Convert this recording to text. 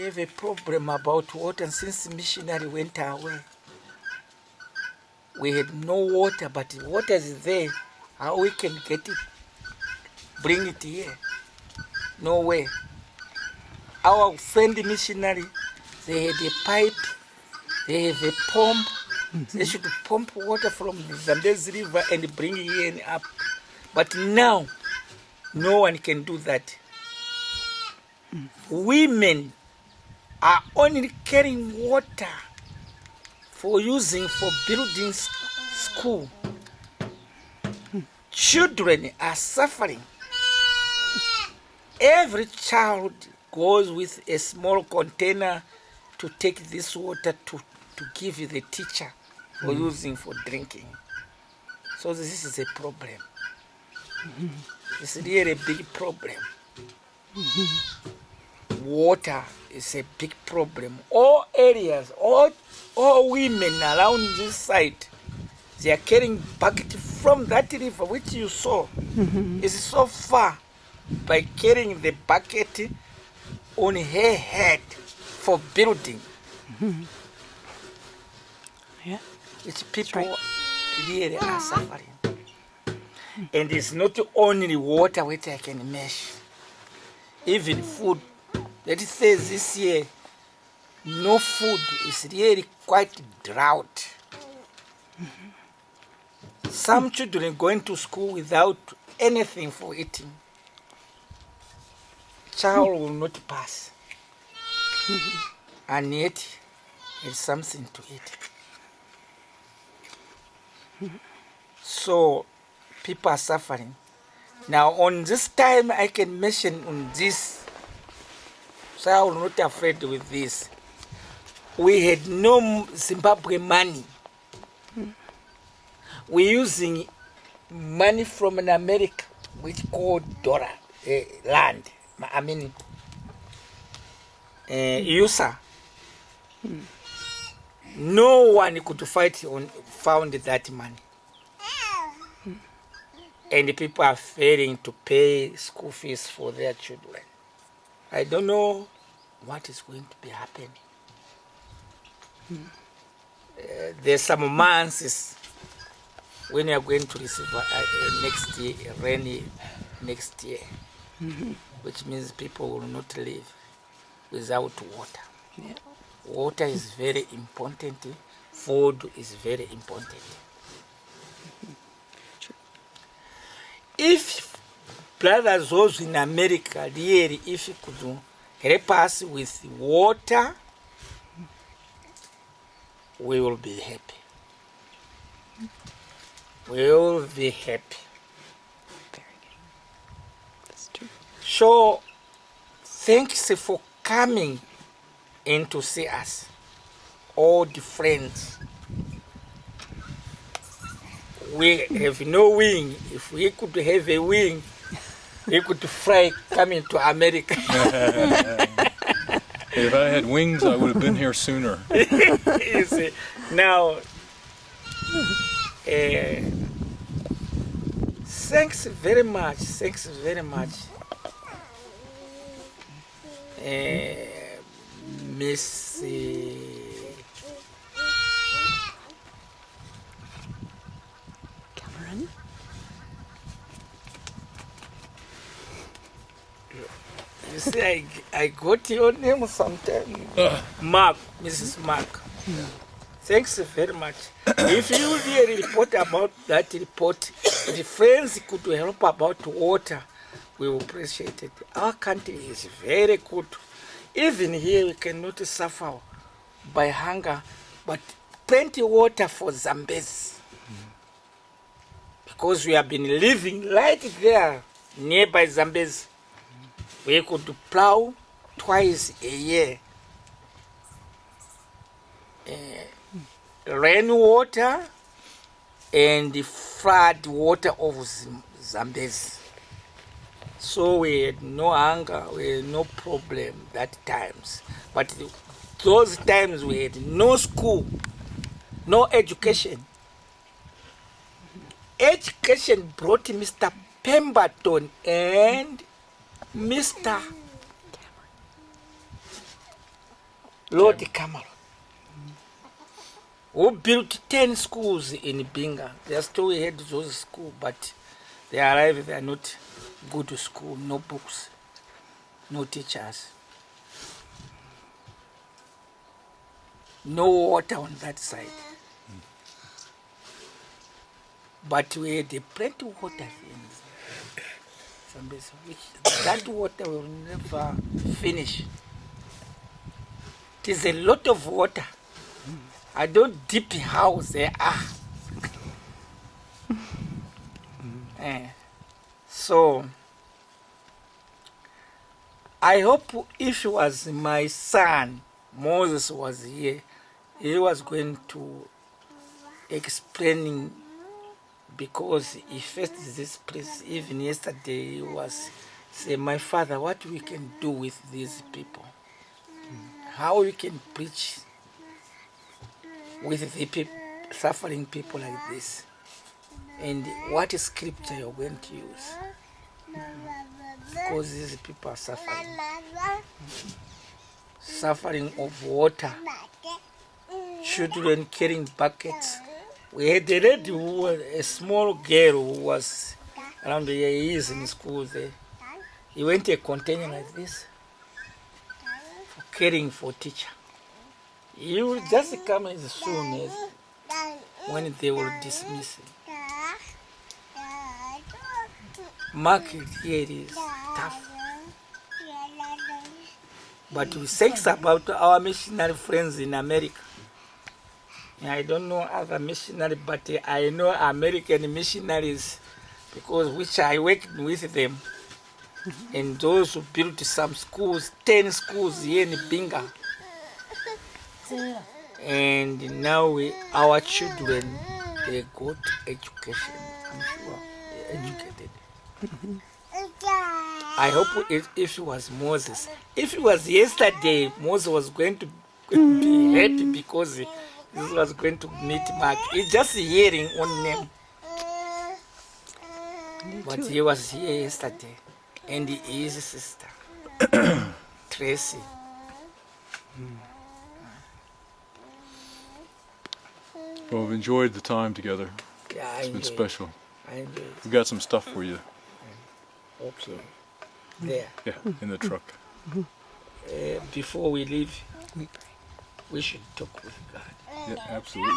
have a problem about water since missionary went away. We had no water, but water is there. How we can get it? Bring it here? No way. Our friend missionary, they had a pipe, they have a pump. They should pump water from the Zambezi river and bring it here and up. But now, no one can do that. Women are only carrying water for using for building school. Children are suffering. Every child goes with a small container to take this water to give the teacher for using for drinking. So this is a problem. It's really a big problem. Water is a big problem. All areas, all women around this site, they are carrying bucket from that river which you saw. It's so far by carrying the bucket on her head for building. Yeah. Which people really are suffering. And it's not only water which I can measure. Even food. Let's say this year, no food is really quite drought. Some children going to school without anything for eating. Child will not pass. And yet, it's something to eat. So, people are suffering. Now, on this time, I can mention on this, so I will not afraid with this. We had no Zimbabwe money. We're using money from an America, which called dollar, land. I mean, USA. No one could found that money. And people are failing to pay school fees for their children. I don't know what is going to be happening. There's some months when we are going to receive next year, rainy next year, which means people will not live without water. Yeah. Water is very important. Food is very important. If brothers those in America really, if you could help us with water, we will be happy. We will be happy. Very good. That's true. So, thanks for coming in to see us, all the friends. We have no wing. If we could have a wing, we could fly coming to America. If I had wings, I would have been here sooner. You see, now, thanks very much. Thanks very much, Miss. Cameron. You see, I got your name sometime. Mark, Mrs. Mark. Thanks very much. If you really report about that report, the friends could help about water, we will appreciate it. Our country is very good. Even here we cannot suffer by hunger, but plenty water for Zambezi. Because we have been living right there, nearby Zambezi. We could plow twice a year. Rainwater and the flood water of Zambezi. So we had no hunger, we had no problem that times. But those times we had no school, no education. Education brought Mr. Pemberton and Mr. Lord Cameron, who built 10 schools in Binga. They are still ahead of those schools, but they arrive, they are not good to school, no books, no teachers. No water on that side. But we had plenty of water in Zambezi, which that water will never finish. It is a lot of water. I don't deep how they are. So I hope if it was my son, Moses was here, he was going to explaining, because he faced this place. Even yesterday he was saying, my father, what we can do with these people, how we can preach with the people, suffering people like this, and what scripture you're going to use, because these people are suffering of water, children carrying buckets. We had a lady a small girl who was around the years in school there. He went a container like this for caring for teacher. He will just come as soon as when they will dismiss him. Market here is tough. But we say about our missionary friends in America. I don't know other missionaries, but I know American missionaries, because which I worked with them. And those who built some schools, 10 schools here in Binga. And now our children, they got education. I'm sure they're educated. I hope if it was Moses, if it was yesterday, Moses was going to be happy because he was going to meet Mark. He's just hearing on name. But he was here yesterday. And his sister, Tracy. Well, we've enjoyed the time together. Yeah, It's been special. I enjoyed it. We've got some stuff for you. Okay. There. Yeah, in the truck. Before we leave, we should talk with God. Yeah, absolutely.